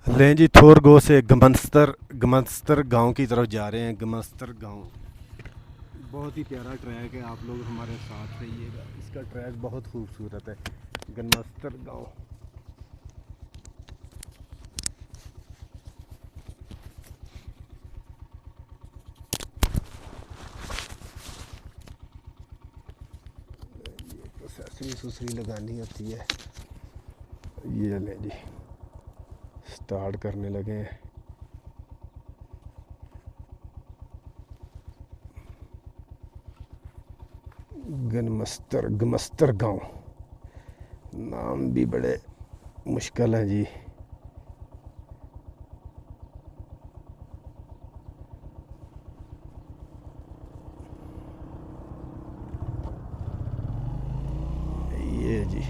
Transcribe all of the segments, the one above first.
लें जी, थोरगो से गमनस्तर गमनस्तर गांव की तरफ जा रहे हैं। गमनस्तर गांव बहुत ही प्यारा ट्रैक है। आप लोग हमारे साथ रहिएगा, इसका ट्रैक बहुत खूबसूरत है। गमनस्तर गांव। ये ससरी सुसरी लगानी होती है। ये लें जी, स्टार्ट करने लगे हैं। गनमस्तर गमस्तर गांव, नाम भी बड़े मुश्किल हैं जी। ये जी,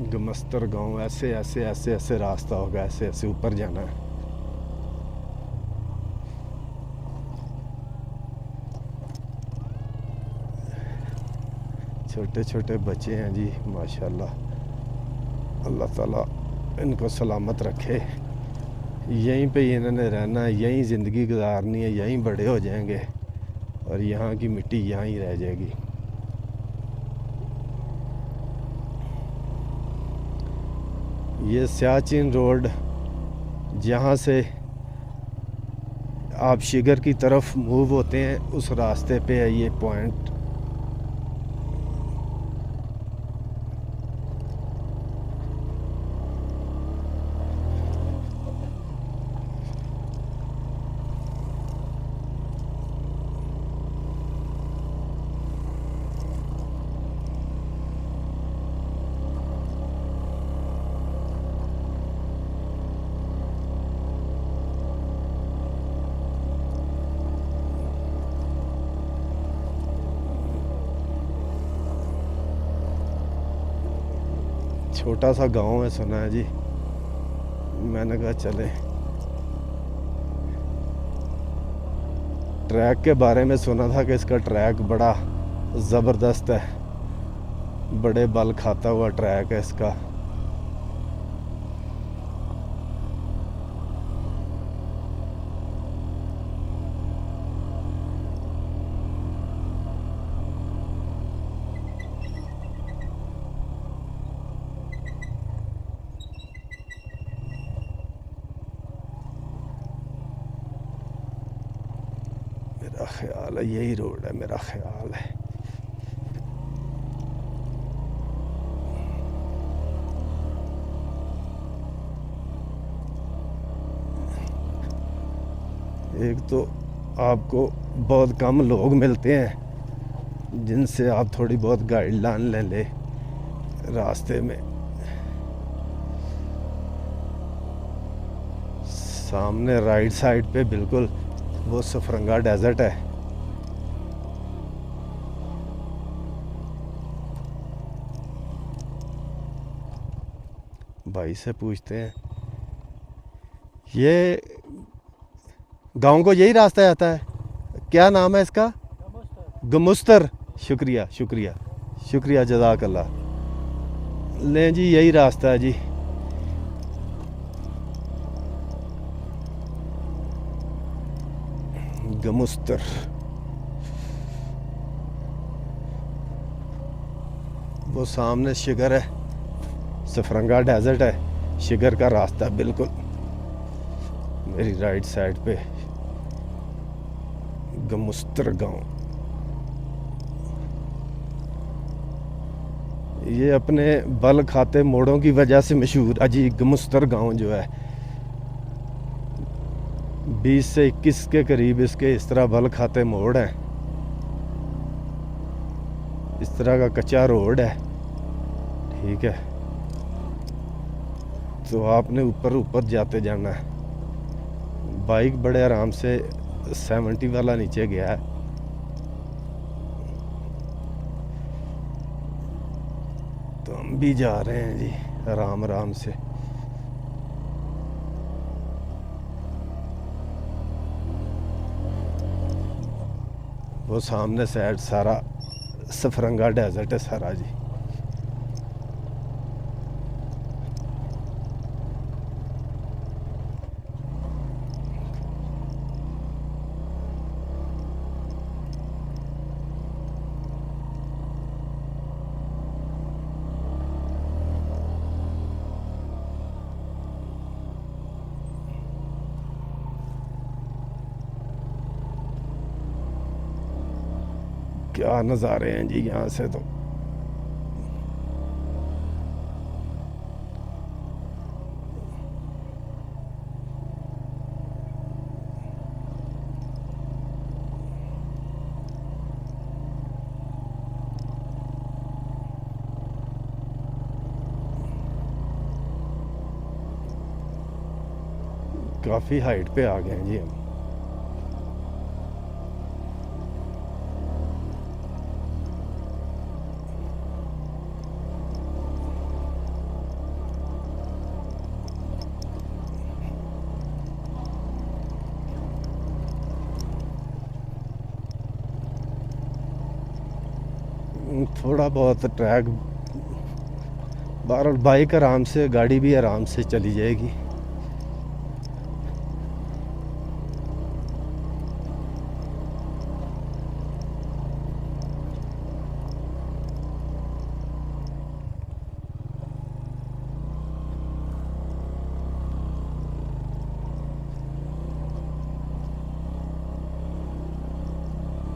गमस्तर गांव। ऐसे ऐसे ऐसे ऐसे रास्ता होगा, ऐसे ऐसे ऊपर जाना है। छोटे छोटे बच्चे हैं जी, माशाल्लाह। अल्लाह ताला इनको सलामत रखे। यहीं पे इन्होंने रहना है, यहीं ज़िंदगी गुजारनी है, यहीं बड़े हो जाएंगे और यहाँ की मिट्टी यहाँ ही रह जाएगी। ये सियाचिन रोड, जहाँ से आप शिगर की तरफ मूव होते हैं, उस रास्ते पे है ये पॉइंट। छोटा सा गांव है, सुना है जी। मैंने कहा चले। ट्रैक के बारे में सुना था कि इसका ट्रैक बड़ा ज़बरदस्त है, बड़े बल खाता हुआ ट्रैक है इसका। मेरा ख्याल है यही रोड है, मेरा ख्याल है। एक तो आपको बहुत कम लोग मिलते हैं जिनसे आप थोड़ी बहुत गाइडलाइन ले ले रास्ते में। सामने राइट साइड पे बिल्कुल वो सफरंगा डेजर्ट है। भाई से पूछते हैं, ये गांव को यही रास्ता जाता है? क्या नाम है इसका? गमुस्तर। शुक्रिया शुक्रिया शुक्रिया, जज़ाकल्लाह। लें जी, यही रास्ता है जी। गमुस्तर। वो सामने शिगर है, सफरंगा डेजर्ट है, शिगर का रास्ता बिल्कुल मेरी राइट साइड पे। गमुस्तर गांव, ये अपने बल खाते मोड़ों की वजह से मशहूर है जी। गमुस्तर गांव जो है 20 से 21 के करीब इसके इस तरह बल खाते मोड़ हैं। इस तरह का कच्चा रोड है, ठीक है। तो आपने ऊपर ऊपर जाते जाना है। बाइक बड़े आराम से 70 वाला नीचे गया है। तो हम भी जा रहे हैं जी, आराम आराम से। वो सामने साइड सारा सफरंगा डेजर्ट है सारा जी। क्या नज़ारे हैं जी यहाँ से तो। काफ़ी हाइट पे आ गए हैं जी हम। थोड़ा बहुत ट्रैक, बहरहाल बाइक आराम से, गाड़ी भी आराम से चली जाएगी।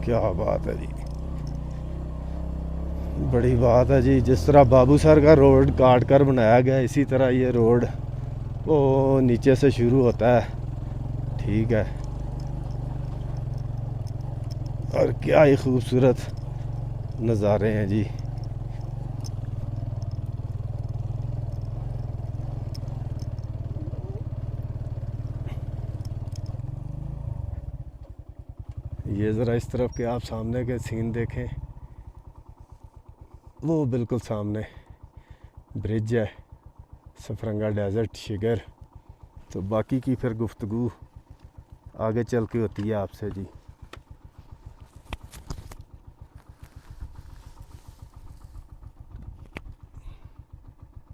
क्या बात है जी, बड़ी बात है जी। जिस तरह बाबू सर का रोड काट कर बनाया गया, इसी तरह ये रोड वो नीचे से शुरू होता है। ठीक है, और क्या ही खूबसूरत नज़ारे हैं जी। ये ज़रा इस तरफ के आप सामने के सीन देखें, वो बिल्कुल सामने ब्रिज है, सफरंगा डेजर्ट शिगर। तो बाकी की फिर गुफ्तगू आगे चल के होती है आपसे जी।